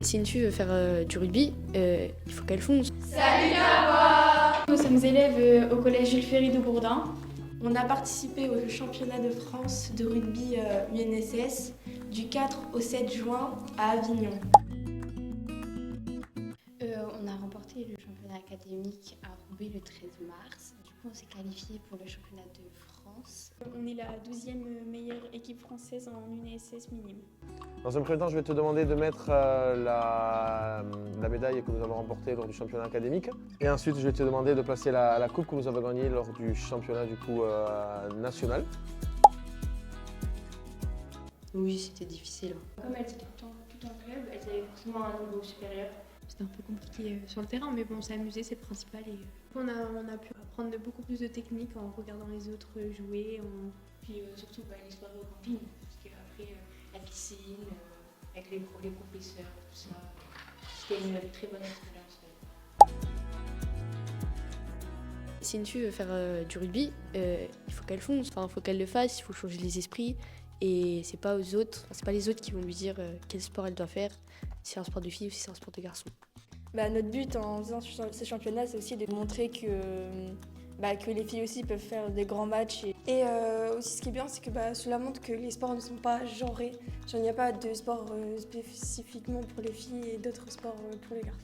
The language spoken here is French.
Si une fille veut faire du rugby, il faut qu'elle fonce. Salut Gabor! Nous sommes élèves au collège Jules Ferry de Bourdin. On a participé au championnat de France de rugby UNSS du 4 au 7 juin à Avignon. On a remporté le championnat académique à Roubaix le 13 mars. Du coup, on s'est qualifié pour le championnat de France. On est la 12e meilleure équipe française en UNSS minime. Dans un premier temps, je vais te demander de mettre la médaille que nous avons remportée lors du championnat académique. Et ensuite, je vais te demander de placer la coupe que nous avons gagnée lors du championnat national. Oui, c'était difficile. Comme elles étaient tout en club, elles avaient forcément un niveau supérieur. C'était un peu compliqué sur le terrain, mais bon, on s'est amusé, c'est le principal. Et On a pu apprendre beaucoup plus de techniques en regardant les autres jouer. Puis surtout les soirées au camping, parce qu'après la piscine, avec les professeurs, tout ça, c'était une très bonne expérience. Si une fille veut faire du rugby, il faut qu'elle fonce. Enfin, il faut qu'elle le fasse, il faut changer les esprits. Et c'est pas les autres qui vont lui dire quel sport elle doit faire, si c'est un sport de fille ou si c'est un sport de garçon. Notre but en faisant ce championnat, c'est aussi de montrer que les filles aussi peuvent faire des grands matchs. Et aussi ce qui est bien, c'est que cela montre que les sports ne sont pas genrés. Il n'y a pas de sport spécifiquement pour les filles et d'autres sports pour les garçons.